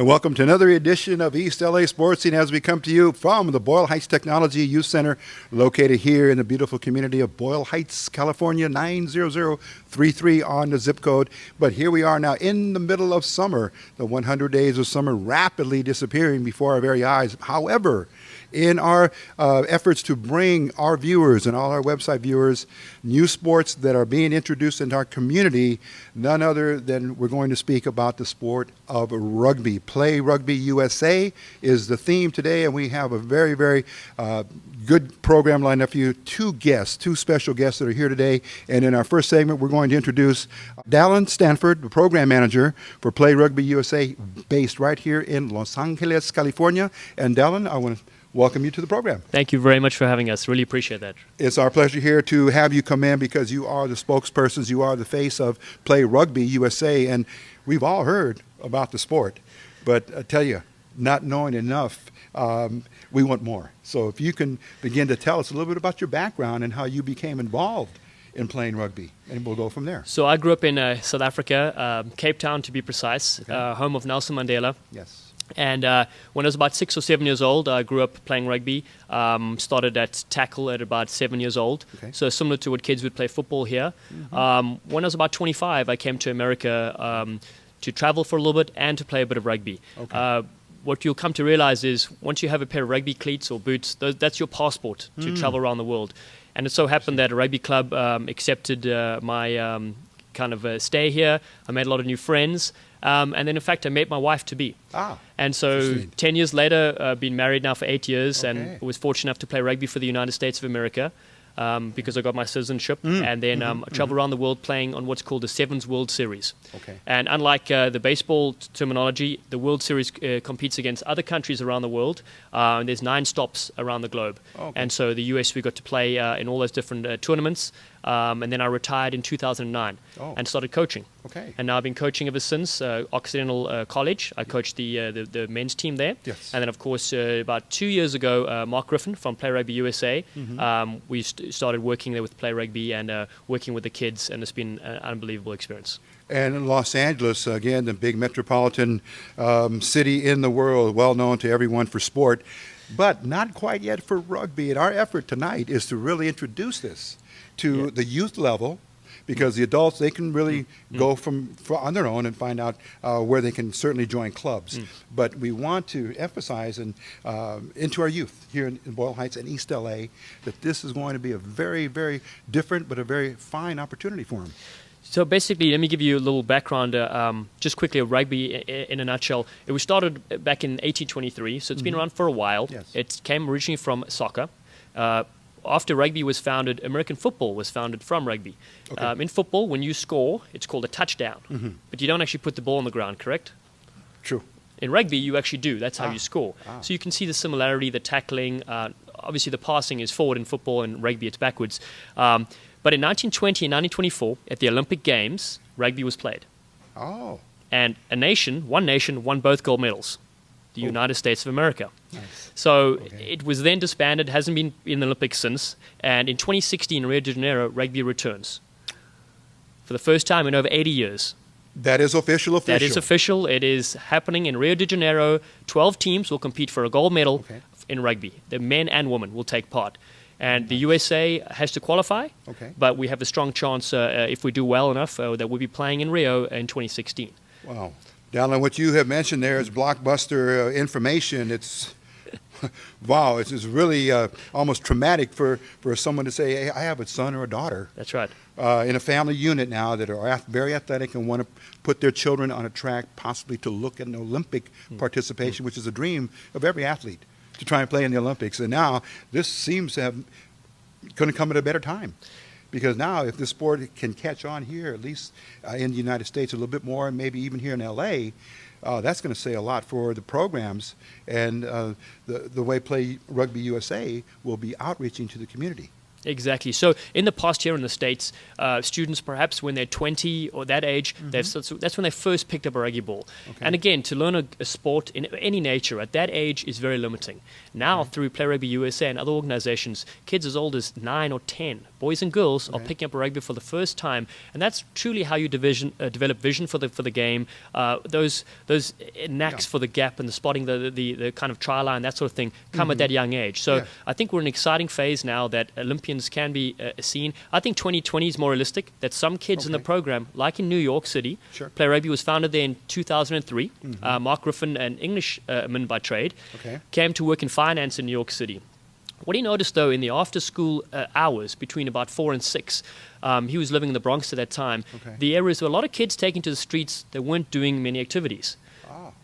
And welcome to another edition of East LA Sports Scene as we come to you from the Boyle Heights Technology Youth Center, located here in the beautiful community of Boyle Heights, California, 90033 on the zip code. But here we are now in the middle of summer, the 100 days of summer rapidly disappearing before our very eyes. However, in our efforts to bring our viewers and all our website viewers new sports that are being introduced into our community, none other than we're going to speak about the sport of rugby. Play Rugby USA is the theme today, and we have a very, very good program lined up for you. Two special guests that are here today. And in our first segment, we're going to introduce Dallin Stanford, the program manager for Play Rugby USA, based right here in Los Angeles, California. And Dallin, I want to welcome you to the program. Thank you very much for having us. Really appreciate that. It's our pleasure here to have you come in because you are the spokespersons, you are the face of Play Rugby USA, and we've all heard about the sport. But I tell you, not knowing enough, we want more. So if you can begin to tell us a little bit about your background and how you became involved in playing rugby, and we'll go from there. So I grew up in South Africa, Cape Town to be precise, home of Nelson Mandela. Yes. And when I was about 6 or 7 years old, I grew up playing rugby. Started at tackle at about 7 years old. Okay. So similar to what kids would play football here. Mm-hmm. When I was about 25, I came to America to travel for a little bit and to play a bit of rugby. Okay. What you'll come to realize is once you have a pair of rugby cleats or boots, that's your passport to travel around the world. And it so happened that a rugby club accepted my kind of stay here. I made a lot of new friends. And then, in fact, I met my wife-to-be. And so 10 years later, been married now for 8 years, and was fortunate enough to play rugby for the United States of America because I got my citizenship. And then I traveled around the world playing on what's called the Sevens World Series. And unlike the baseball terminology, the World Series competes against other countries around the world. And there's 9 stops around the globe. And so the US, we got to play in all those different tournaments. And then I retired in 2009 and started coaching. And now I've been coaching ever since. Occidental College, I coached the men's team there. And then, of course, about 2 years ago, Mark Griffin from Play Rugby USA, we started working there with Play Rugby and working with the kids, and it's been an unbelievable experience. And in Los Angeles, again, the big metropolitan city in the world, well known to everyone for sport, but not quite yet for rugby. And our effort tonight is to really introduce this to the youth level, because the adults, they can really go on their own and find out where they can certainly join clubs. But we want to emphasize into our youth here in Boyle Heights and East LA that this is going to be a very, very different but a very fine opportunity for them. So basically, let me give you a little background, just quickly, of rugby in a nutshell. It was started back in 1823, so it's been around for a while. It came originally from soccer. After rugby was founded, American football was founded from rugby. In football, when you score, it's called a touchdown. But you don't actually put the ball on the ground, correct? True. In rugby, you actually do. That's how you score. So you can see the similarity, the tackling. Obviously, the passing is forward in football, and rugby, it's backwards. But in 1920 and 1924, at the Olympic Games, rugby was played. And one nation won both gold medals. The United States of America. So it was then disbanded, hasn't been in the Olympics since, and in 2016 in Rio de Janeiro, rugby returns for the first time in over 80 years. That is official? That is official. It is happening in Rio de Janeiro. 12 teams will compete for a gold medal in rugby. The men and women will take part. And the USA has to qualify, but we have a strong chance, if we do well enough, that we'll be playing in Rio in 2016. Wow. Dallin, what you have mentioned there is blockbuster information. It's wow, it's really almost traumatic for someone to say, hey, I have a son or a daughter. That's right. In a family unit now that are very athletic and want to put their children on a track possibly to look at an Olympic participation, which is a dream of every athlete, to try and play in the Olympics. And now this seems to have going to come at a better time. Because now if the sport can catch on here, at least in the United States a little bit more, and maybe even here in L.A., that's going to say a lot for the programs and the way Play Rugby USA will be outreaching to the community. Exactly. So in the past here in the States, students perhaps when they're 20 or that age, that's when they first picked up a rugby ball. Okay. And again, to learn a sport in any nature at that age is very limiting. Now, through Play Rugby USA and other organizations, kids as old as 9 or 10, boys and girls, are picking up a rugby for the first time. And that's truly how you develop vision for the game, those knacks for the gap and the spotting, the kind of try line, that sort of thing, come at that young age. So I think we're in an exciting phase now that Olympians can be seen. I think 2020 is more realistic, that some kids in the program, like in New York City, Play Rugby was founded there in 2003. Mark Griffin, an Englishman by trade, came to work in finance in New York City. What he noticed, though, in the after-school hours between about 4 and 6, he was living in the Bronx at that time, the areas where a lot of kids taking to the streets, they weren't doing many activities.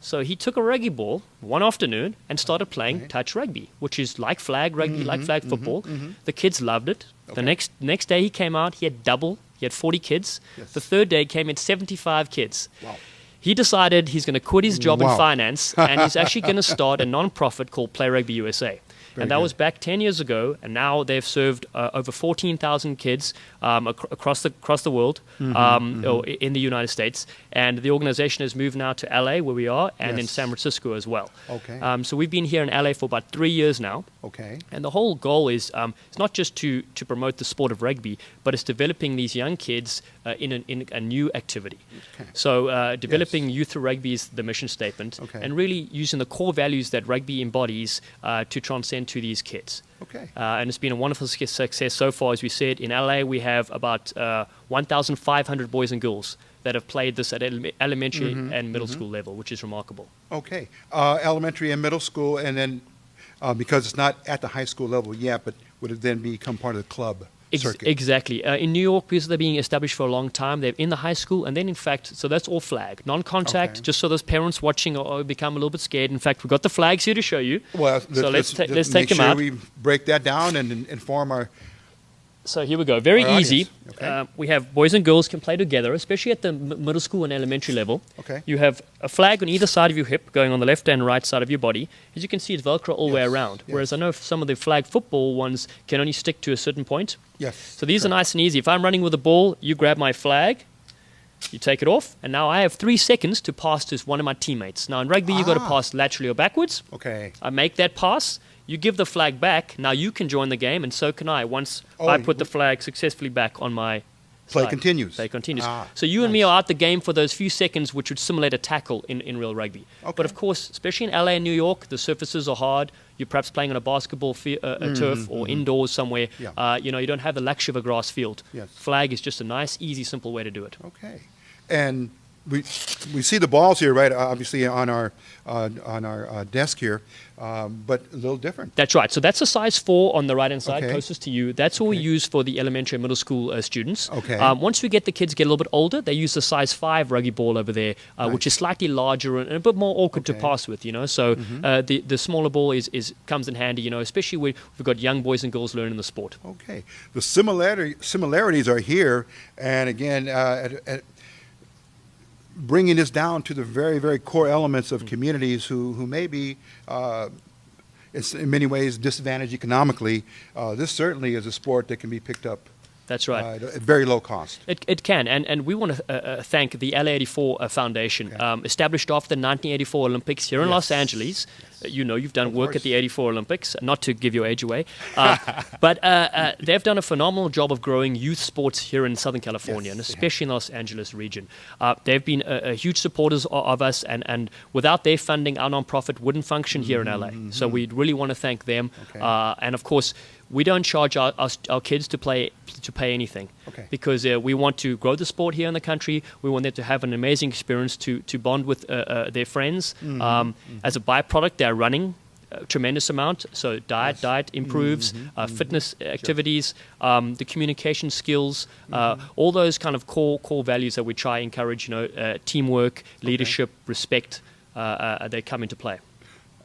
So he took a rugby ball one afternoon and started playing touch rugby, which is like flag rugby, like flag football. The kids loved it. The next day he came out, he had 40 kids. The third day came in 75 kids. Wow. He decided he's going to quit his job in finance and he's actually going to start a non-profit called Play Rugby USA. And that was back 10 years ago, and now they've served over 14,000 kids across the world, or in the United States. And the organization has moved now to LA, where we are, and in San Francisco as well. So we've been here in LA for about 3 years now. And the whole goal is it's not just to promote the sport of rugby, but it's developing these young kids in a new activity. So developing youth through rugby is the mission statement, and really using the core values that rugby embodies to transcend to these kids. And it's been a wonderful success so far. As we said, in LA we have about 1,500 boys and girls that have played this at elementary and middle school level, which is remarkable. Elementary and middle school, and then because it's not at the high school level yet, but would it then become part of the club circuit? Exactly. In New York, because they're being established for a long time, they're in the high school, and then in fact, so that's all flag, non-contact, just so those parents watching or become a little bit scared. In fact, we've got the flags here to show you. Well, so let's take them Make out. sure we break that down and inform our. So here we go. Very easy. Okay. We have boys and girls can play together, especially at the middle school and elementary level. You have a flag on either side of your hip going on the left and right side of your body. As you can see, it's Velcro all the way around, whereas I know some of the flag football ones can only stick to a certain point. So these are nice and easy. If I'm running with a ball, you grab my flag, you take it off, and now I have 3 seconds to pass to one of my teammates. Now in rugby, you've got to pass laterally or backwards. I make that pass. You give the flag back. Now you can join the game, and so can I once I put the flag successfully back on my play side. continues. Play continues. So you and me are out the game for those few seconds, which would simulate a tackle in real rugby. But of course, especially in LA and New York, the surfaces are hard. You're perhaps playing on a basketball turf or indoors somewhere. You don't have the luxury of a grass field. Flag is just a nice, easy, simple way to do it. And we see the balls here, right? Obviously on our desk here, but a little different. That's right. So that's a size 4 on the right-hand side, closest to you. That's what we use for the elementary and middle school students. Once we get the kids get a little bit older, they use the size 5 rugby ball over there, which is slightly larger and a bit more awkward to pass with. So the smaller ball comes in handy. Especially when we've got young boys and girls learning the sport. The similarities are here, and again. Bringing this down to the very, very core elements of communities who may be, in many ways, disadvantaged economically. This certainly is a sport that can be picked up. That's right. At very low cost. It can, and we want to thank the LA84 Foundation, established after the 1984 Olympics here in Los Angeles. You've done work at the 84 Olympics, not to give your age away, but they've done a phenomenal job of growing youth sports here in Southern California, and especially in the Los Angeles region. They've been huge supporters of us, and without their funding, our nonprofit wouldn't function here in LA. So we really want to thank them, and of course, we don't charge our kids to pay anything, because we want to grow the sport here in the country. We want them to have an amazing experience to bond with their friends. As a byproduct, they're running a tremendous amount. So diet improves, fitness activities, the communication skills, all those kind of core values that we try to encourage. Teamwork, leadership, respect. They come into play.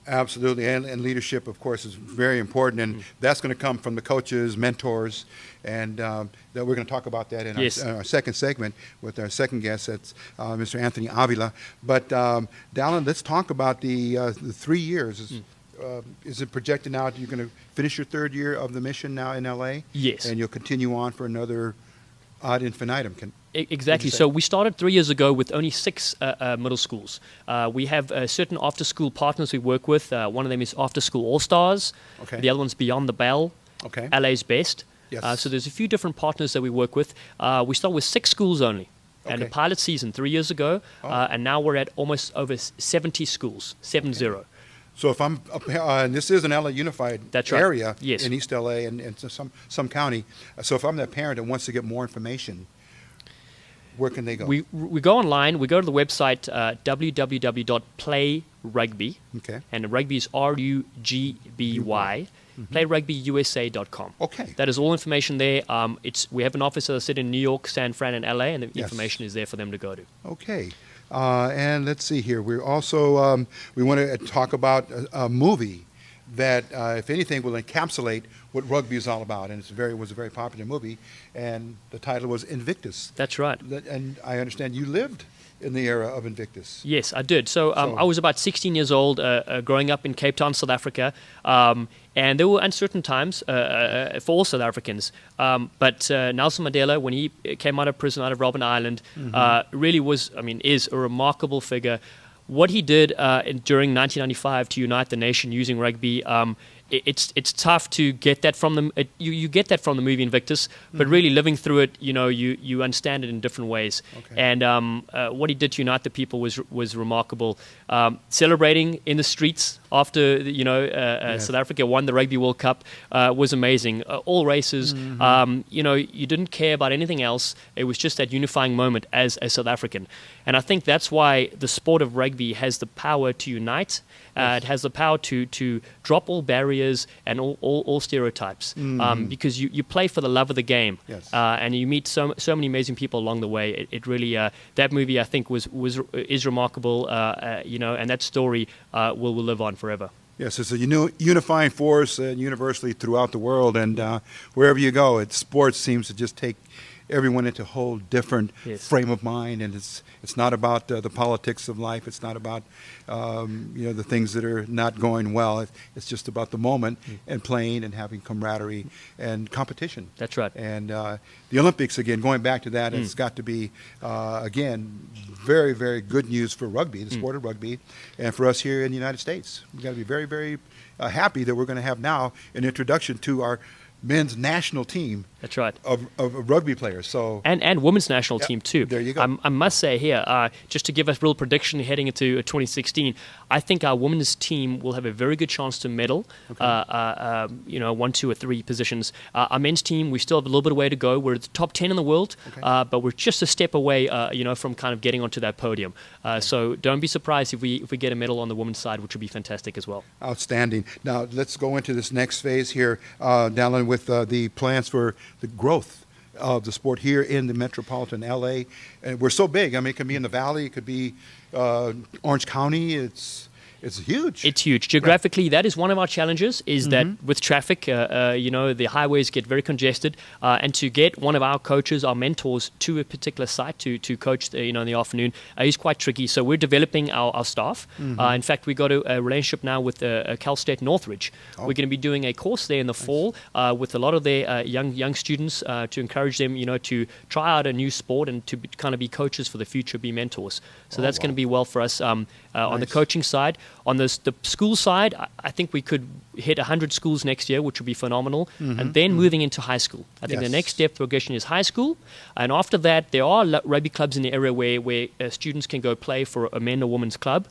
Absolutely, and leadership, of course, is very important, and that's going to come from the coaches, mentors, and that we're going to talk about that in our second segment with our second guest. That's Mr. Anthony Avila. But Dallin, let's talk about the 3 years is it projected now that you're going to finish your third year of the mission now in LA? Yes. And you'll continue on for another ad infinitum. Exactly. So we started 3 years ago with only 6 middle schools. We have certain after-school partners we work with. One of them is After School All-Stars. Okay. The other one's Beyond the Bell. Okay. LA's Best. Yes. So there's a few different partners that we work with. We start with 6 schools only. And the Okay. pilot season 3 years ago, Oh. and now we're at almost over 70 schools, 70. So if I'm, and this is an LA Unified That's right. area Yes. in East LA and some county. So if I'm that parent that wants to get more information, where can they go? We go online. We go to the website www.playrugby, Okay. and the rugby is RUGBY. PlayRugbyUSA.com. Okay. That is all information there. We have an office, as I said, in New York, San Fran, and LA, and the Yes. information is there for them to go to. Okay. And let's see here. We're also, we want to talk about a movie that, if anything, will encapsulate what rugby is all about. And was a very popular movie. And the title was Invictus. That's right. And I understand you lived in the era of Invictus. Yes, I did. So So- I was about 16 years old, growing up in Cape Town, South Africa. And there were uncertain times for all South Africans. But Nelson Mandela, when he came out of prison, out of Robben Island, really is a remarkable figure. What he did during 1995 to unite the nation using rugby, it's tough to get that from them. You get that from the movie Invictus, but really living through it, you understand it in different ways. Okay. And what he did to unite the people was remarkable. Celebrating in the streets after Yes. South Africa won the Rugby World Cup was amazing. All races, you didn't care about anything else. It was just that unifying moment as a South African. And I think that's why the sport of rugby has the power to unite. It has the power to drop all barriers and all stereotypes, because you play for the love of the game, Yes. and you meet so many amazing people along the way. It really that movie, I think, is remarkable, and that story will live on forever. Yes, it's a unifying force universally throughout the world, and wherever you go, sports seems to just take everyone into a whole different Yes. frame of mind, and it's not about the politics of life. It's not about the things that are not going well. It's just about the moment and playing and having camaraderie and competition. That's right. And the Olympics, again, going back to that, it's got to be, again, very, very good news for rugby, the sport of rugby, and for us here in the United States. We've got to be very, very happy that we're going to have now an introduction to our men's national team That's right. of rugby players. So And women's national team too. there you go. I must say here, just to give us real prediction heading into 2016, I think our women's team will have a very good chance to medal. 1, 2, or 3 positions. Our men's team, we still have a little bit of way to go. We're at the top 10 in the world, but we're just a step away, from kind of getting onto that podium. So don't be surprised if we get a medal on the women's side, which would be fantastic as well. outstanding. Now let's go into this next phase here, Dallin, with the plans for the growth of the sport here in the metropolitan LA. And we're so big. I mean, it could be in the Valley, it could be Orange County. It's huge. It's huge. Geographically, that is one of our challenges, is that with traffic, the highways get very congested, and to get one of our coaches, our mentors, to a particular site to coach, in the afternoon is quite tricky. So we're developing our staff. In fact, we got a relationship now with Cal State Northridge. Oh. We're going to be doing a course there in the fall with a lot of their young students to encourage them, to try out a new sport and to kind of be coaches for the future, be mentors. So that's going to be well for us on the Nice. coaching side. On the school side, I think we could hit 100 schools next year, which would be phenomenal. And then moving into high school. I think the Yes. next step progression is high school. And after that, there are rugby clubs in the area where students can go play for a men or women's club,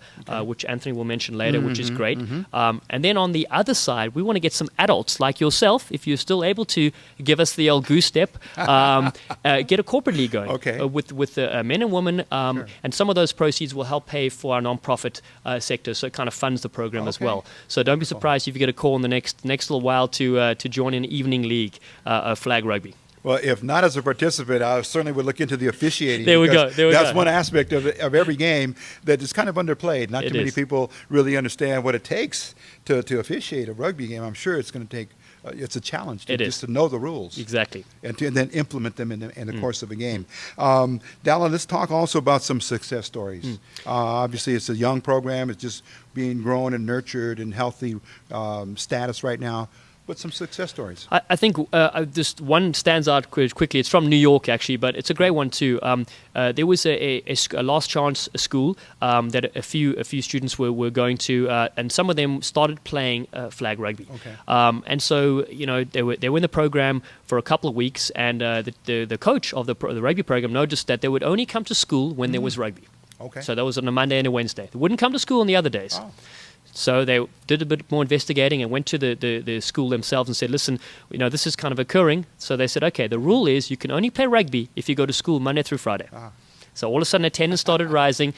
which Anthony will mention later, which is great. And then on the other side, we want to get some adults like yourself, if you're still able to give us the old goose step, get a corporate league going with men and women. And some of those proceeds will help pay for our nonprofit sector, so it kind of funds the program as well. So don't be surprised if you get a call in the next little while to join an evening league of flag rugby. Well, if not as a participant, I certainly would look into the officiating. There we because go. That's one aspect of every game that is kind of underplayed. Not It too many is. people really understand what it takes to officiate a rugby game. I'm sure it's going to take it's a challenge It to know the rules. Exactly. And then implement them in the course of a game. Dallin, let's talk also about some success stories. Obviously, it's a young program. It's just being grown and nurtured and healthy status right now. But some success stories. I think just one stands out quickly. It's from New York, actually, but it's a great one too. There was a last chance school that a few students were going to, and some of them started playing flag rugby. Okay. And so they were in the program for a couple of weeks, and the coach of the rugby program noticed that they would only come to school when there was rugby. Okay. So that was on a Monday and a Wednesday. They wouldn't come to school on the other days. Oh. So they did a bit more investigating and went to the school themselves and said, listen, this is kind of occurring. So they said, okay, the rule is you can only play rugby if you go to school Monday through Friday. So all of a sudden attendance started rising.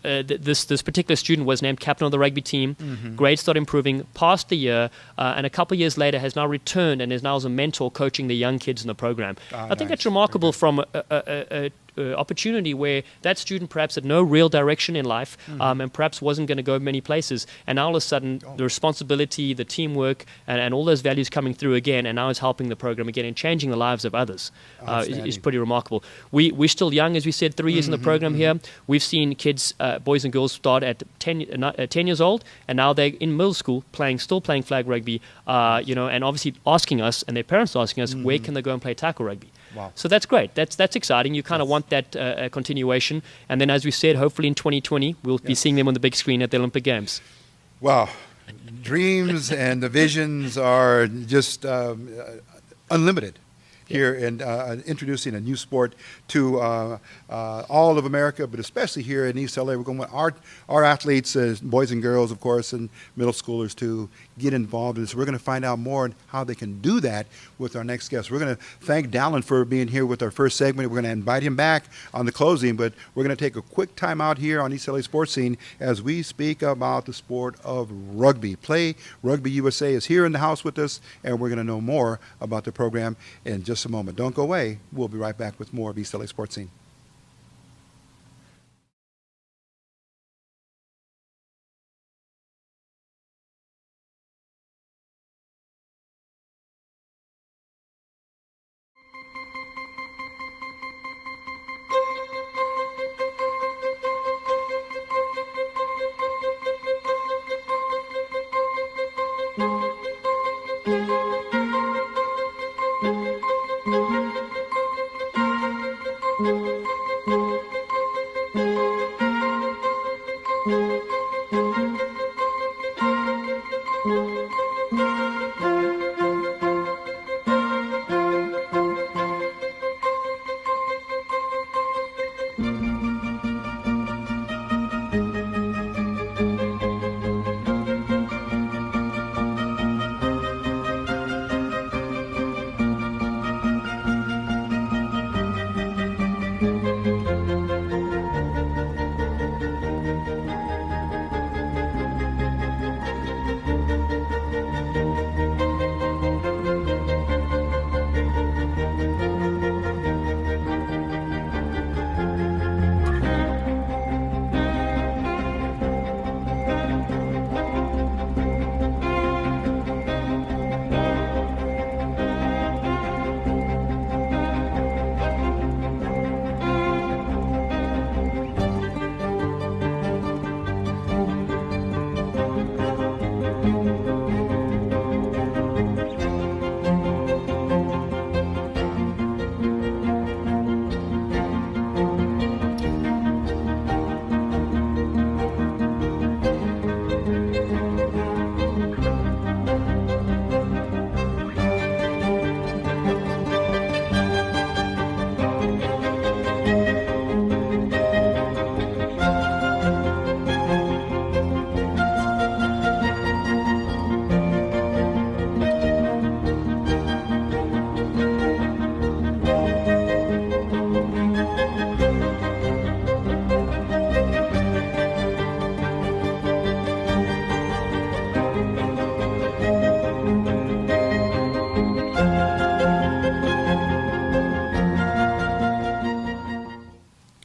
This particular student was named captain of the rugby team. Grades started improving, passed the year, and a couple of years later has now returned and is now as a mentor coaching the young kids in the program. I think that's remarkable from a opportunity where that student perhaps had no real direction in life and perhaps wasn't going to go many places. And now all of a sudden the responsibility, the teamwork, and all those values coming through again, and now is helping the program again and changing the lives of others is pretty remarkable. We're still young, as we said, 3 years in the program here. We've seen kids, boys and girls, start at 10 years old, and now they're in middle school still playing flag rugby, and obviously asking us, and their parents asking us, where can they go and play tackle rugby? Wow. So that's great. That's exciting. You kind of want that continuation. And then, as we said, hopefully in 2020, we'll be seeing them on the big screen at the Olympic Games. Wow. Dreams and the visions are just unlimited here in introducing a new sport to all of America, but especially here in East LA. We're going to want our athletes, boys and girls, of course, and middle schoolers to get involved in this. We're going to find out more on how they can do that with our next guest. We're going to thank Dallin for being here with our first segment. We're going to invite him back on the closing, but we're going to take a quick time out here on East LA Sports Scene as we speak about the sport of rugby. Play Rugby USA is here in the house with us, and we're going to know more about the program in just a moment. Don't go away. We'll be right back with more of East LA Sports Scene.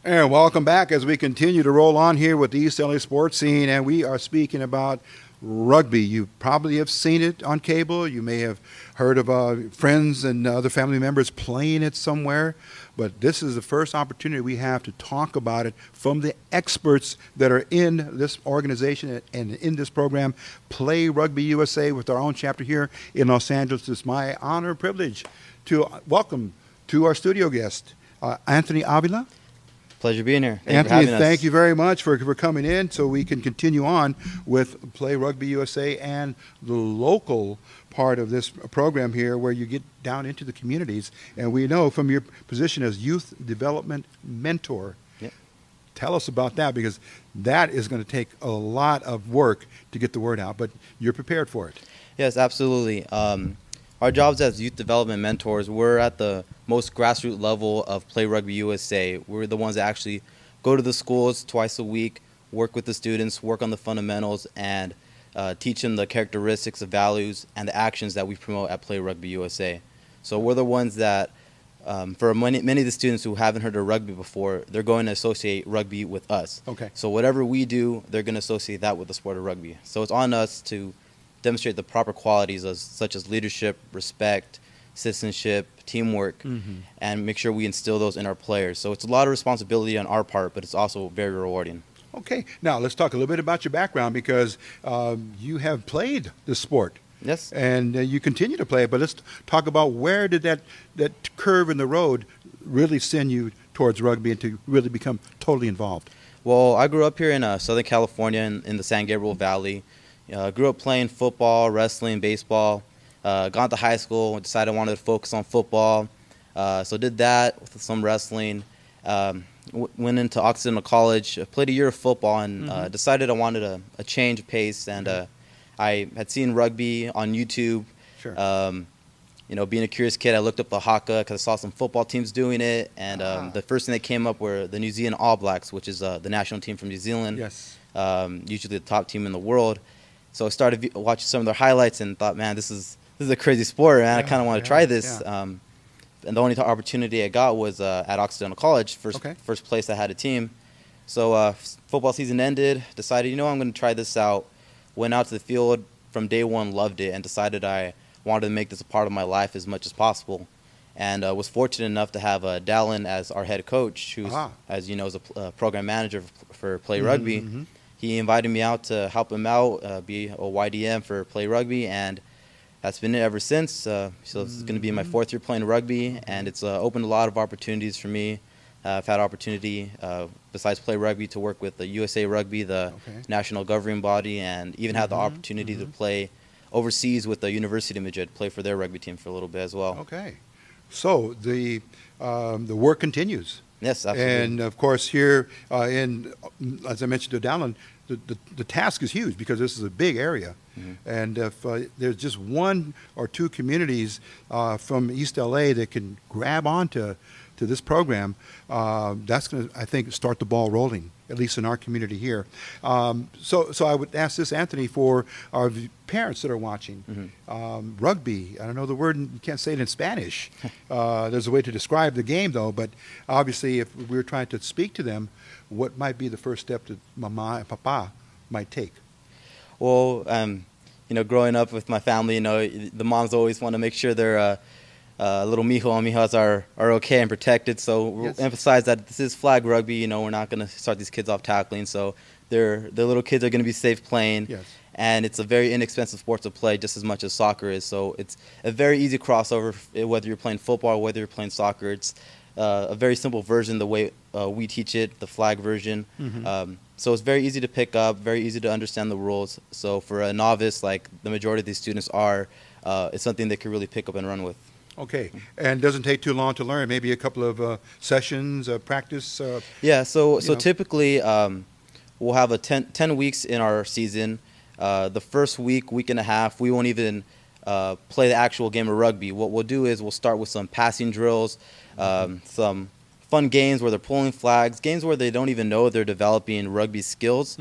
And welcome back as we continue to roll on here with the East LA Sports Scene, and we are speaking about Rugby. You probably have seen it on cable. You may have heard of friends and other family members playing it somewhere. But this is the first opportunity we have to talk about it from the experts that are in this organization and in this program, Play Rugby USA, with our own chapter here in Los Angeles. It's my honor and privilege to welcome to our studio guest, Anthony Avila. Pleasure being here. Anthony, thank you very much for coming in so we can continue on with Play Rugby USA and the local part of this program here where you get down into the communities. And we know from your position as youth development mentor, yep. Tell us about that, because that is going to take a lot of work to get the word out, but you're prepared for it. Yes, absolutely. Our jobs as youth development mentors, we're at the most grassroots level of Play Rugby USA. We're the ones that actually go to the schools twice a week, work with the students, work on the fundamentals, and teach them the characteristics, the values, and the actions that we promote at Play Rugby USA. So we're the ones that, for many of the students who haven't heard of rugby before, they're going to associate rugby with us. Okay. So whatever we do, they're going to associate that with the sport of rugby. So it's on us to demonstrate the proper qualities such as leadership, respect, citizenship, teamwork, and make sure we instill those in our players. So it's a lot of responsibility on our part, but it's also very rewarding. Okay, now let's talk a little bit about your background, because you have played the sport. Yes. And you continue to play it, but let's talk about where did that curve in the road really send you towards rugby and to really become totally involved? Well, I grew up here in Southern California in the San Gabriel Valley. Grew up playing football, wrestling, baseball. Got to high school, decided I wanted to focus on football. So did that with some wrestling. Went into Occidental College, played a year of football, and decided I wanted a change of pace. And I had seen rugby on YouTube. Sure. Being a curious kid, I looked up the haka because I saw some football teams doing it. And the first thing that came up were the New Zealand All Blacks, which is the national team from New Zealand. Yes. Usually the top team in the world. So I started watching some of their highlights and thought, man, this is a crazy sport, man. I kind of want to try this. Yeah. And the only opportunity I got was at Occidental College, first place I had a team. So football season ended, decided, I'm going to try this out. Went out to the field from day one, loved it, and decided I wanted to make this a part of my life as much as possible. And was fortunate enough to have Dallin as our head coach, who's, as you know, is a program manager for Play Rugby. He invited me out to help him out, be a YDM for Play Rugby, and that's been it ever since. So it's going to be my fourth year playing rugby, and it's opened a lot of opportunities for me. I've had opportunity, besides Play Rugby, to work with the USA Rugby, the national governing body, and even had the opportunity to play overseas with the University of Madrid, play for their rugby team for a little bit as well. Okay. So the work continues. Yes, absolutely. And of course, here as I mentioned to Dallin, the task is huge because this is a big area. And if there's just one or two communities from East LA that can grab onto this program, that's going to, I think, start the ball rolling, at least in our community here. So I would ask this, Anthony, for our parents that are watching. Rugby, I don't know the word, you can't say it in Spanish. There's a way to describe the game, though, but obviously if we're trying to speak to them, what might be the first step that Mama and Papa might take? Well, growing up with my family, the moms always want to make sure their little mijo and mijas are okay and protected. So we'll emphasize that this is flag rugby. We're not going to start these kids off tackling. So their little kids are going to be safe playing. Yes. And it's a very inexpensive sport to play just as much as soccer is. So it's a very easy crossover, whether you're playing football or whether you're playing soccer. It's a very simple version, the way we teach it, the flag version. So it's very easy to pick up, very easy to understand the rules. So for a novice, like the majority of these students are, it's something they can really pick up and run with. Okay, and it doesn't take too long to learn. Maybe a couple of sessions, practice. Yeah, so typically we'll have 10 weeks in our season. The first week and a half, we won't even play the actual game of rugby. What we'll do is we'll start with some passing drills, some fun games where they're pulling flags, games where they don't even know they're developing rugby skills,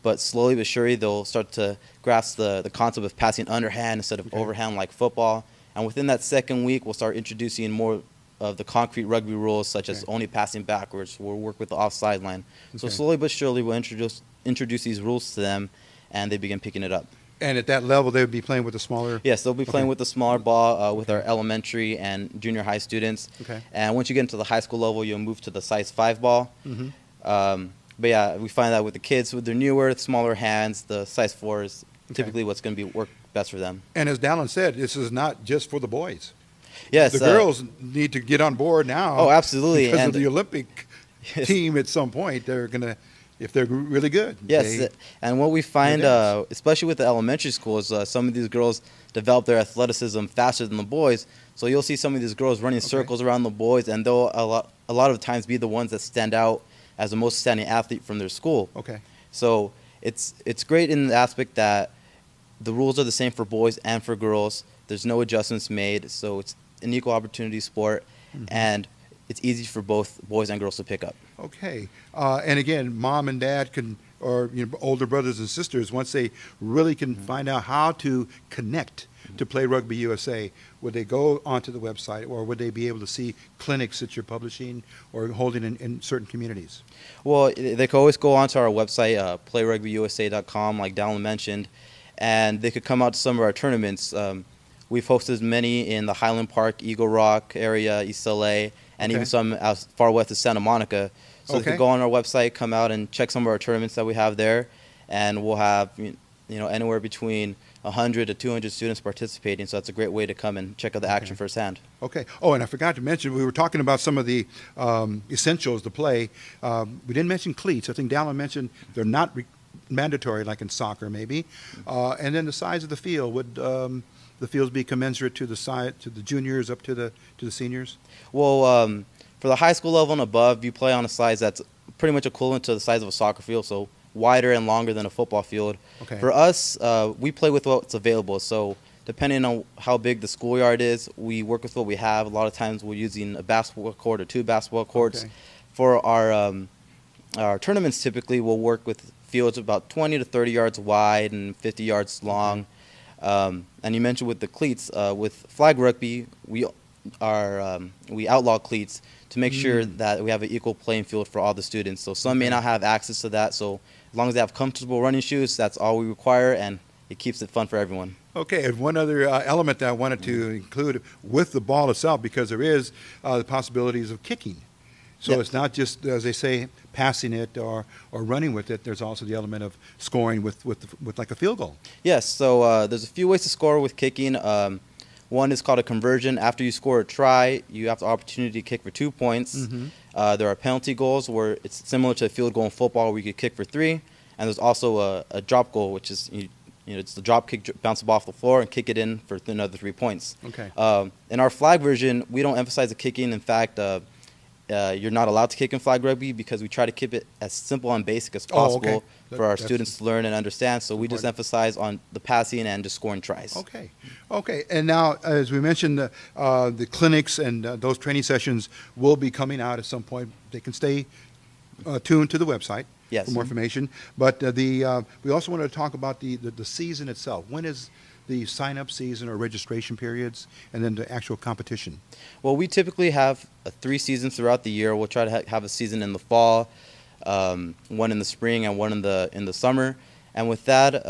but slowly but surely they'll start to grasp the concept of passing underhand instead of overhand like football. And within that second week, we'll start introducing more of the concrete rugby rules, such as only passing backwards. We'll work with the offside line. So slowly but surely we'll introduce these rules to them, and they begin picking it up. And at that level, they would be playing with the smaller? Yes, they'll be playing with the smaller ball with our elementary and junior high students. Okay. And once you get into the high school level, you'll move to the size 5 ball. Mm-hmm. But yeah, we find that with the kids, with their newer, smaller hands, the size 4 is typically what's going to work best for them. And as Dallin said, this is not just for the boys. Yes. The girls need to get on board now. Oh, absolutely. Because of the Olympic team at some point, they're going to, if they're really good. Yes, and what we find, especially with the elementary schools, some of these girls develop their athleticism faster than the boys. So you'll see some of these girls running circles around the boys, and they'll a lot of times be the ones that stand out as the most standing athlete from their school. Okay. So it's great in the aspect that the rules are the same for boys and for girls. There's no adjustments made, so it's an equal opportunity sport, and it's easy for both boys and girls to pick up. Okay. And again, mom and dad can, or older brothers and sisters, once they really can find out how to connect to play Rugby USA, would they go onto the website, or would they be able to see clinics that you're publishing or holding in certain communities? Well, they could always go onto our website, playrugbyusa.com, like Dallin mentioned, and they could come out to some of our tournaments. We've hosted many in the Highland Park, Eagle Rock area, East LA, and even some as far west as Santa Monica. So they could go on our website, come out and check some of our tournaments that we have there, and we'll have anywhere between 100 to 200 students participating. So that's a great way to come and check out the action firsthand. Okay. Oh, and I forgot to mention, we were talking about some of the essentials to play. We didn't mention cleats. I think Dallin mentioned they're not mandatory like in soccer maybe. And then the size of the field, would the fields be commensurate to the juniors up to the seniors? Well, for the high school level and above, you play on a size that's pretty much equivalent to the size of a soccer field, so wider and longer than a football field. Okay. For us, we play with what's available. So depending on how big the schoolyard is, we work with what we have. A lot of times we're using a basketball court or 2 basketball courts. Okay. For our tournaments, typically we'll work with fields about 20 to 30 yards wide and 50 yards long. And you mentioned with the cleats, with flag rugby, we outlaw cleats to make sure that we have an equal playing field for all the students. So some may not have access to that. So as long as they have comfortable running shoes, that's all we require, and it keeps it fun for everyone. Okay, and one other element that I wanted to include with the ball itself, because there is the possibilities of kicking. So it's not just, as they say, passing it or running with it. There's also the element of scoring with like a field goal. Yes, so there's a few ways to score with kicking. One is called a conversion. After you score a try, you have the opportunity to kick for 2 points. There are penalty goals where it's similar to a field goal in football where you could kick for 3. And there's also a drop goal, which is it's the drop kick, bounce the ball off the floor and kick it in for another 3 points. Okay. In our flag version, we don't emphasize the kicking. In fact, you're not allowed to kick in flag rugby because we try to keep it as simple and basic as possible for our students to learn and understand. So we just emphasize on the passing and just scoring tries. Okay. Okay. And now, as we mentioned, the clinics and those training sessions will be coming out at some point. They can stay tuned to the website for more information. But we also wanted to talk about the season itself. When is the sign-up season or registration periods, and then the actual competition? Well, we typically have 3 seasons throughout the year. We'll try to have a season in the fall, one in the spring, and one in the summer. And with that,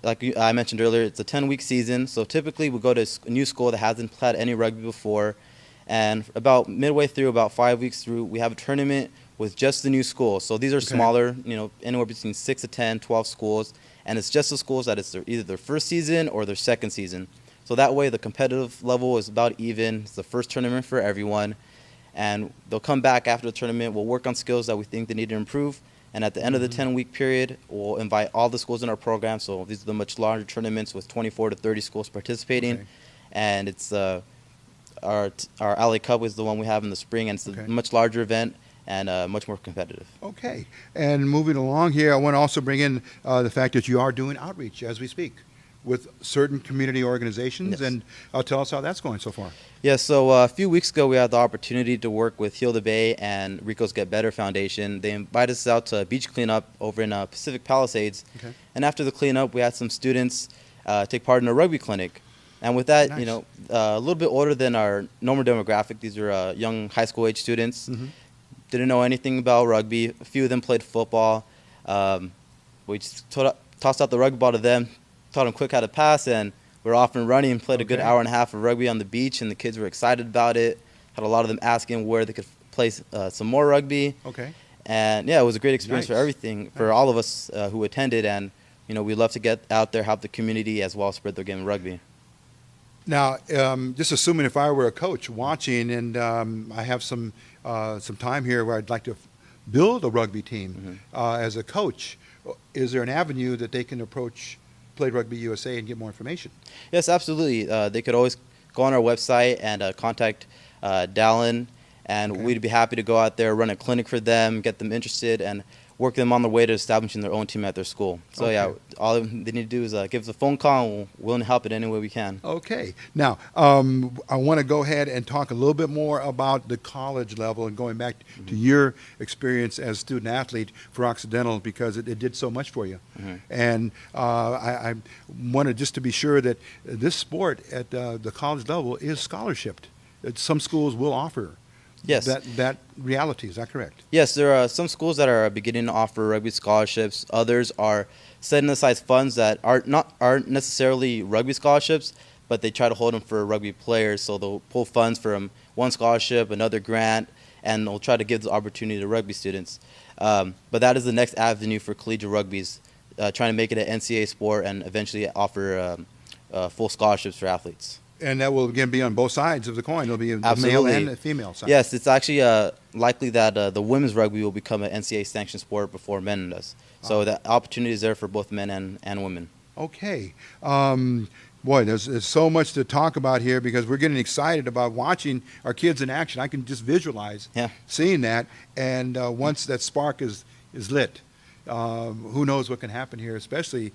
like I mentioned earlier, it's a 10-week season. So typically we go to a new school that hasn't had any rugby before, and about midway through, about 5 weeks through, we have a tournament with just the new school. So these are smaller, anywhere between 6 to 10, 12 schools. And it's just the schools that it's either their first season or their second season. So that way the competitive level is about even. It's the first tournament for everyone. And they'll come back after the tournament. We'll work on skills that we think they need to improve. And at the end of the 10-week period, we'll invite all the schools in our program. So these are the much larger tournaments with 24 to 30 schools participating. And it's our LA Cup is the one we have in the spring. And it's a much larger event and much more competitive. Okay. And moving along here, I want to also bring in the fact that you are doing outreach as we speak with certain community organizations. And tell us how that's going so far. Yeah, so a few weeks ago, we had the opportunity to work with Heal the Bay and Rico's Get Better Foundation. They invited us out to a beach cleanup over in Pacific Palisades. And after the cleanup, we had some students take part in a rugby clinic. And with that, a little bit older than our normal demographic. These are young high school age students. Didn't know anything about rugby. A few of them played football. We just tossed out the rugby ball to them, taught them quick how to pass, and we're off and running and played a good Okay. hour and a half of rugby on the beach, and the kids were excited about it. Had a lot of them asking where they could play some more rugby. Okay. And yeah, it was a great experience for Nice. everything, for all of us who attended. And, you know, we love to get out there, help the community, as well as spread their game of rugby. Now, just assuming if I were a coach watching, and I have some time here where I'd like to build a rugby team as a coach, is there an avenue that they can approach Play Rugby USA and get more information? Yes, absolutely. They could always go on our website and contact Dallin, and we'd be happy to go out there, run a clinic for them, get them interested, and work them on the way to establishing their own team at their school. So yeah, all they need to do is give us a phone call, and we're willing to help in any way we can. Okay. Now, I want to go ahead and talk a little bit more about the college level and going back to your experience as student athlete for Occidental, because it did so much for you. And I wanted just to be sure that this sport at the college level is scholarshiped. That some schools will offer that reality. Is that correct? Yes, there are some schools that are beginning to offer rugby scholarships. Others are setting aside funds that aren't necessarily rugby scholarships, but they try to hold them for rugby players. So they'll pull funds from one scholarship, another grant, and they'll try to give the opportunity to rugby students. But that is the next avenue for collegiate rugby's, trying to make it an NCAA sport and eventually offer full scholarships for athletes. And that will, again, be on both sides of the coin. It'll be the male Absolutely. and the female side. Yes, it's actually likely that the women's rugby will become an NCAA sanctioned sport before men does. So the opportunity is there for both men and women. Okay. Boy, there's so much to talk about here, because we're getting excited about watching our kids in action. I can just visualize seeing that. And once that spark is lit, who knows what can happen here, especially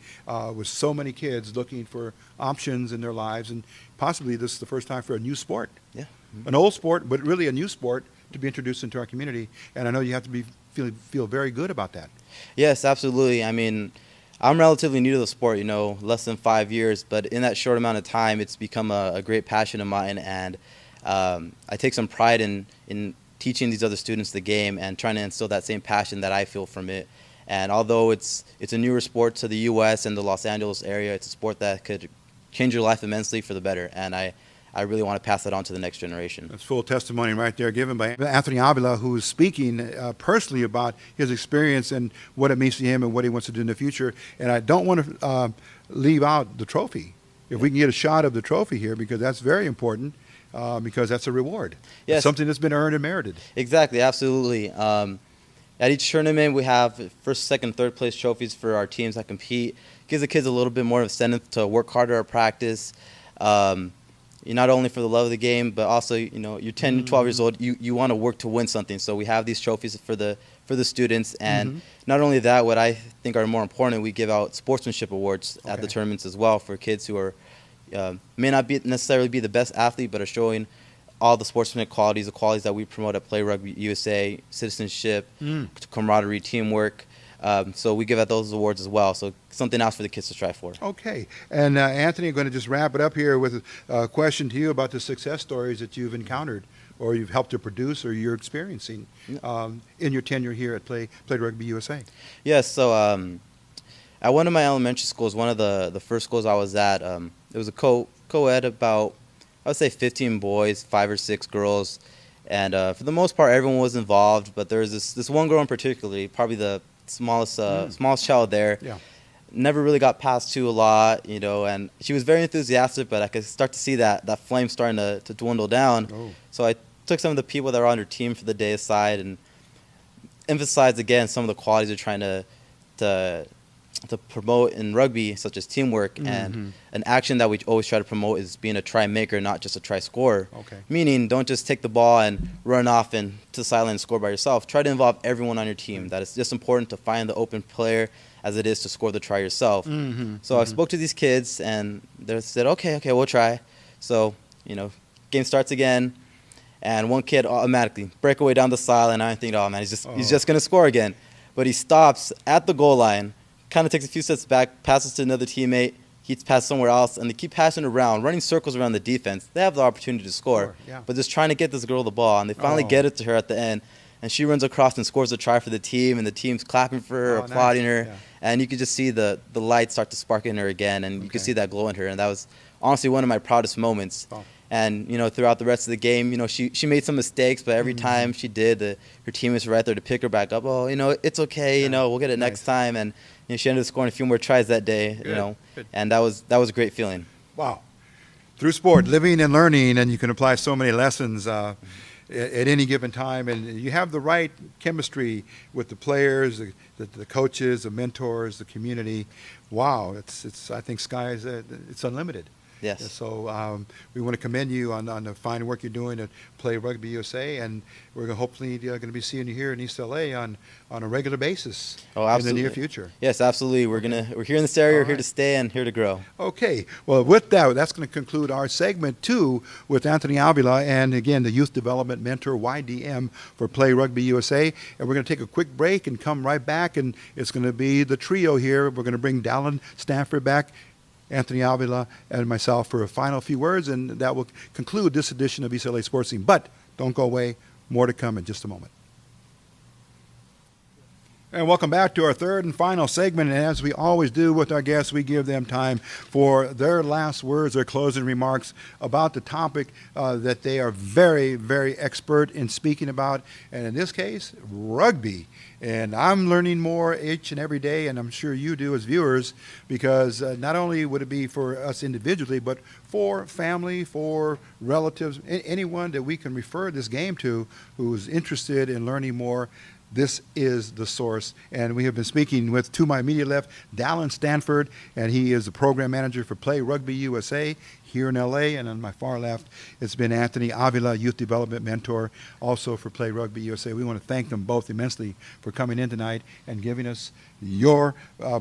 with so many kids looking for options in their lives. And possibly this is the first time for a new sport. Yeah. An old sport, but really a new sport to be introduced into our community. And I know you have to feel very good about that. Yes, absolutely. I mean, I'm relatively new to the sport, less than 5 years. But in that short amount of time, it's become a great passion of mine. And I take some pride in teaching these other students the game and trying to instill that same passion that I feel from it. And although it's a newer sport to the U.S. and the Los Angeles area, it's a sport that could change your life immensely for the better. And I really want to pass that on to the next generation. That's full testimony right there given by Anthony Avila, who is speaking personally about his experience and what it means to him and what he wants to do in the future. And I don't want to leave out the trophy. If we can get a shot of the trophy here, because that's very important, because that's a reward. Yes. It's something that's been earned and merited. Exactly, absolutely. At each tournament, we have first, second, third place trophies for our teams that compete. Gives the kids a little bit more incentive to work harder at practice. Not only for the love of the game, but also, you're 10, 12 years old, you want to work to win something. So we have these trophies for the students. And not only that, what I think are more important, we give out sportsmanship awards at the tournaments as well for kids who are may not necessarily be the best athlete, but are showing all the sportsmanship qualities, the qualities that we promote at Play Rugby USA, citizenship, camaraderie, teamwork. So we give out those awards as well. So something else for the kids to strive for. Okay. And Anthony, I'm going to just wrap it up here with a question to you about the success stories that you've encountered or you've helped to produce or you're experiencing in your tenure here at Play Rugby USA. Yes. So at one of my elementary schools, one of the first schools I was at, it was a co-ed, about, I would say 15 boys, 5 or 6 girls. And for the most part, everyone was involved. But there was this one girl in particular, probably the smallest child there. Yeah. Never really got passed to a lot, and she was very enthusiastic, but I could start to see that flame starting to dwindle down. Oh. So I took some of the people that were on her team for the day aside and emphasized again some of the qualities we're trying to promote in rugby, such as teamwork. And an action that we always try to promote is being a try maker, not just a try scorer. Okay. Meaning, don't just take the ball and run off and to the sideline and score by yourself. Try to involve everyone on your team. That it's just important to find the open player as it is to score the try yourself. So I spoke to these kids, and they said, okay, we'll try. So, game starts again, and one kid automatically breakaway down the sideline, and I think, oh man, he's just going to score again. But he stops at the goal line, kind of takes a few steps back, passes to another teammate, he's passed somewhere else, and they keep passing around, running circles around the defense. They have the opportunity to score, Yeah. but just trying to get this girl the ball, and they finally get it to her at the end. and she runs across and scores a try for the team, and the team's clapping for her, applauding her, and you could just see the light start to spark in her again, and you could see that glow in her, and that was honestly one of my proudest moments. And throughout the rest of the game, she made some mistakes, but every time she did, her teammates were right there to pick her back up. Oh, it's okay. We'll get it next time. And she ended up scoring a few more tries that day. Good. And that was a great feeling. Wow. Through sport, living and learning, and you can apply so many lessons at any given time, and you have the right chemistry with the players, the coaches, the mentors, the community. Wow, it's I think it's unlimited. Yes. So we want to commend you on the fine work you're doing to play Rugby USA, and we're hopefully going to be seeing you here in East LA on a regular basis in the near future. Yes, absolutely. We're here in this area. We're here to stay and here to grow. Okay. Well, with that's going to conclude our segment 2 with Anthony Avila, and again the Youth Development Mentor YDM for Play Rugby USA. And we're going to take a quick break and come right back, and it's going to be the trio here. We're going to bring Dallin Stanford back, Anthony Avila, and myself for a final few words, and that will conclude this edition of East LA Sports Scene. But don't go away. More to come in just a moment. And welcome back to our third and final segment. And as we always do with our guests, we give them time for their last words, their closing remarks about the topic that they are very, very expert in speaking about. And in this case, rugby. And I'm learning more each and every day, and I'm sure you do as viewers, because not only would it be for us individually, but for family, for relatives, anyone that we can refer this game to who's interested in learning more. This is the source. And we have been speaking with, to my immediate left, Dallin Stanford, and he is the program manager for Play Rugby USA here in LA. And on my far left, it's been Anthony Avila, Youth Development Mentor, also for Play Rugby USA. We want to thank them both immensely for coming in tonight and giving us your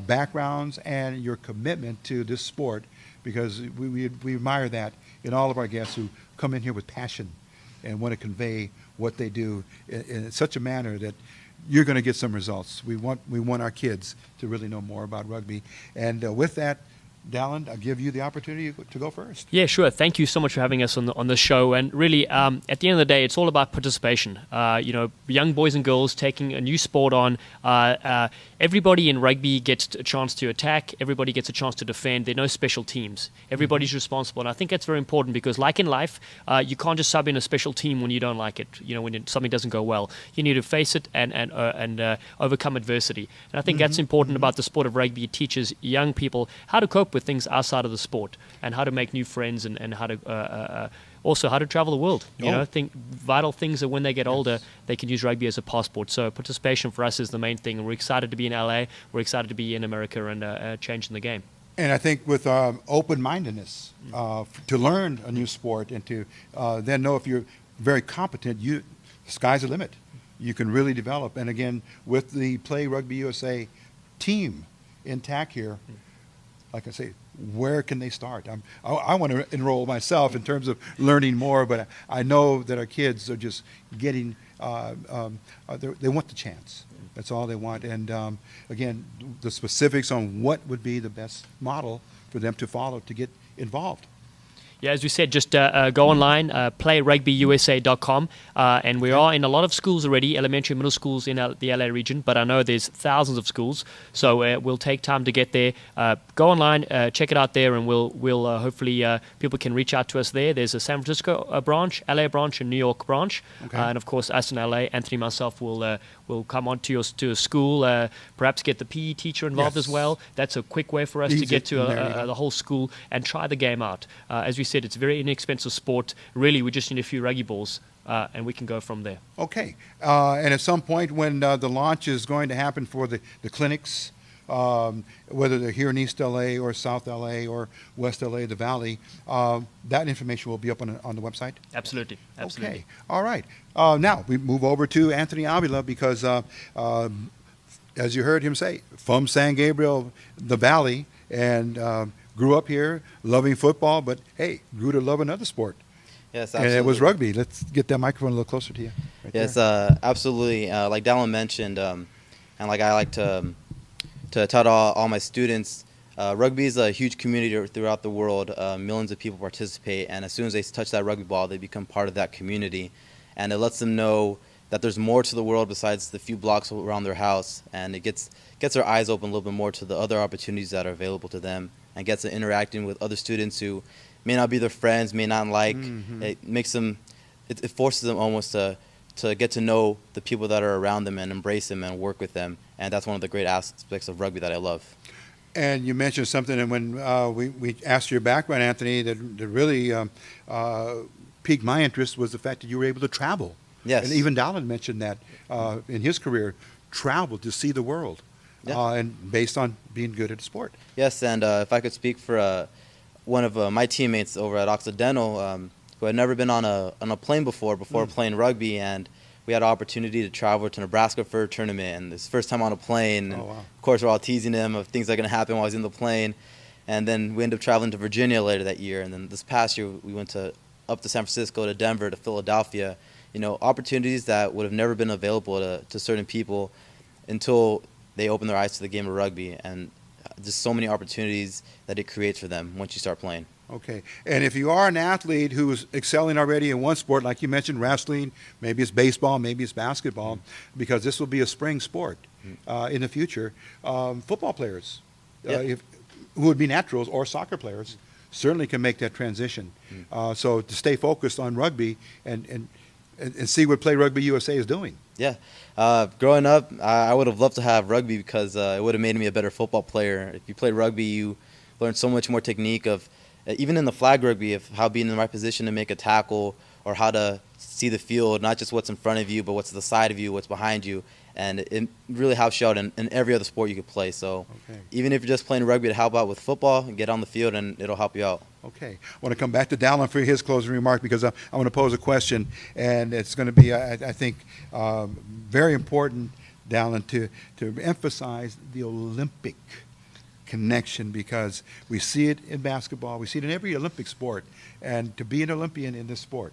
backgrounds and your commitment to this sport, because we admire that in all of our guests who come in here with passion and want to convey what they do in such a manner that you're going to get some results. We want our kids to really know more about rugby. And with that, Dallin, I'll give you the opportunity to go first. Yeah, sure. Thank you so much for having us on the show. And really, at the end of the day, it's all about participation. Young boys and girls taking a new sport on. Everybody in rugby gets a chance to attack. Everybody gets a chance to defend. There are no special teams. Everybody's responsible. And I think that's very important, because like in life, you can't just sub in a special team when you don't like it, when something doesn't go well. You need to face it and overcome adversity. And I think that's important about the sport of rugby. It teaches young people how to cope with things outside of the sport, and how to make new friends, and how to also how to travel the world. I think vital things that when they get older, they can use rugby as a passport. So participation for us is the main thing, and we're excited to be in LA. We're excited to be in America and changing the game. And I think with open-mindedness to learn a new sport, and to then know if you're very competent, the sky's the limit. You can really develop. And again, with the Play Rugby USA team intact here, like I say, where can they start? I want to enroll myself in terms of learning more, but I know that our kids are just getting, they want the chance. That's all they want. And again, the specifics on what would be the best model for them to follow to get involved. Yeah, as we said, just go online, playrugbyusa.com, and we are in a lot of schools already, elementary and middle schools in the LA region, but I know there's thousands of schools, so we'll take time to get there. Go online, check it out there, and we'll hopefully people can reach out to us there. There's a San Francisco branch, LA branch, and New York branch, and of course us in LA. Anthony and myself will come on to a school, perhaps get the PE teacher involved as well. That's a quick way for us to get to the whole school and try the game out. As we said, it's a very inexpensive sport. Really, we just need a few rugby balls, and we can go from there. Okay. And at some point when the launch is going to happen for the clinics, whether they're here in East LA or South LA or West LA, the Valley, that information will be up on the website? Absolutely. Okay. All right. Now we move over to Anthony Avila, because as you heard him say, from San Gabriel, the Valley, and grew up here loving football, but hey, grew to love another sport. Yes, absolutely. And it was rugby. Let's get that microphone a little closer to you. Right yes, there. Absolutely. Like Dallin mentioned, and like I like to tell all my students, rugby is a huge community throughout the world. Millions of people participate, and as soon as they touch that rugby ball, they become part of that community. And it lets them know that there's more to the world besides the few blocks around their house, and it gets their eyes open a little bit more to the other opportunities that are available to them, and gets them interacting with other students who may not be their friends, may not like. It makes them, it forces them almost to get to know the people that are around them and embrace them and work with them, and that's one of the great aspects of rugby that I love. And you mentioned something, and when we asked your background, Anthony, that really piqued my interest was the fact that you were able to travel. Yes. And even Dallin mentioned that in his career, travel to see the world, and based on being good at the sport. Yes, and if I could speak for one of my teammates over at Occidental, who had never been on a plane before playing rugby, and we had an opportunity to travel to Nebraska for a tournament, and his first time on a plane. And of course, we're all teasing him of things that are going to happen while he's in the plane. And then we ended up traveling to Virginia later that year. And then this past year, we went up to San Francisco, to Denver, to Philadelphia. You know, opportunities that would have never been available to certain people until they open their eyes to the game of rugby. And just so many opportunities that it creates for them once you start playing. Okay. And if you are an athlete who's excelling already in one sport, like you mentioned, wrestling, maybe it's baseball, maybe it's basketball, because this will be a spring sport in the future, football players who would be naturals, or soccer players, certainly can make that transition. So to stay focused on rugby and see what Play Rugby USA is doing. Yeah. Growing up, I would have loved to have rugby because it would have made me a better football player. If you play rugby, you learn so much more technique of, even in the flag rugby, of how being in the right position to make a tackle, or how to see the field, not just what's in front of you, but what's to the side of you, what's behind you. And it really helps you out in every other sport you could play. So even if you're just playing rugby to help out with football, get on the field and it'll help you out. Okay. I want to come back to Dallin for his closing remark, because I want to pose a question, and it's going to be, I think, very important, Dallin, to emphasize the Olympic connection, because we see it in basketball, we see it in every Olympic sport, and to be an Olympian in this sport,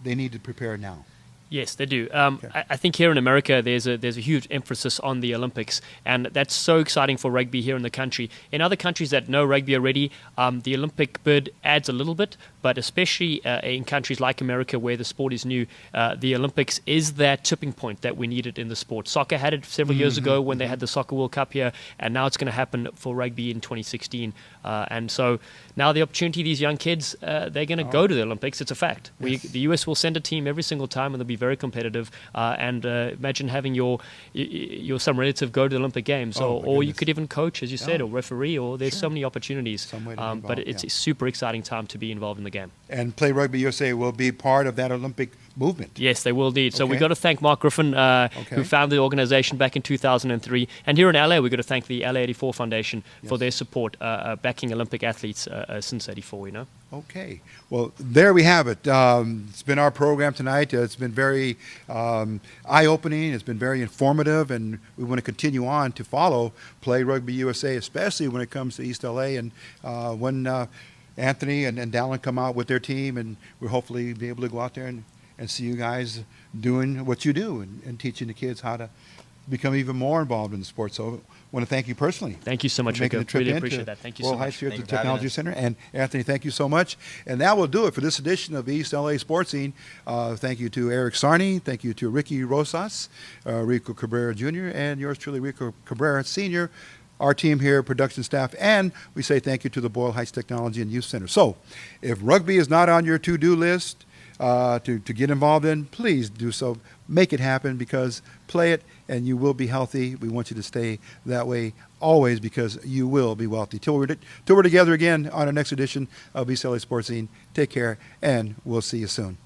they need to prepare now. Yes, they do. I think here in America, there's a huge emphasis on the Olympics, and that's so exciting for rugby here in the country. In other countries that know rugby already, the Olympic bid adds a little bit, but especially in countries like America, where the sport is new, the Olympics is that tipping point that we needed in the sport. Soccer had it several years ago when they had the Soccer World Cup here, and now it's going to happen for rugby in 2016. And so now the opportunity, these young kids, they're going to go to the Olympics. It's a fact. Yes. The US will send a team every single time, and they'll be very competitive. And imagine having your some relative go to the Olympic Games, or you could even coach, as you said, or referee, or there's so many opportunities. But it's a super exciting time to be involved in the game. And Play Rugby USA will be part of that Olympic movement. Yes, they will indeed. So we've got to thank Mark Griffin, who founded the organization back in 2003. And here in LA, we've got to thank the LA 84 Foundation for their support, backing Olympic athletes since 84, you know. Okay. Well, there we have it. It's been our program tonight. It's been very eye-opening. It's been very informative, and we want to continue on to follow Play Rugby USA, especially when it comes to East LA, and when Anthony and Dallin come out with their team, and we'll hopefully be able to go out there and see you guys doing what you do, and teaching the kids how to become even more involved in the sport. So I want to thank you personally. Thank you so much, Rico. Really appreciate that. Thank you so much. Heights here at the Technology Center. And Anthony, thank you so much. And that will do it for this edition of East LA Sports Scene. Thank you to Eric Sarney. Thank you to Ricky Rosas, Rico Cabrera Jr., and yours truly, Rico Cabrera Sr., our team here, production staff, and we say thank you to the Boyle Heights Technology and Youth Center. So if rugby is not on your to-do list to get involved in, please do so. Make it happen, because play it and you will be healthy. We want you to stay that way always, because you will be wealthy. Till we're together again on our next edition of East LA Sports Scene, take care, and we'll see you soon.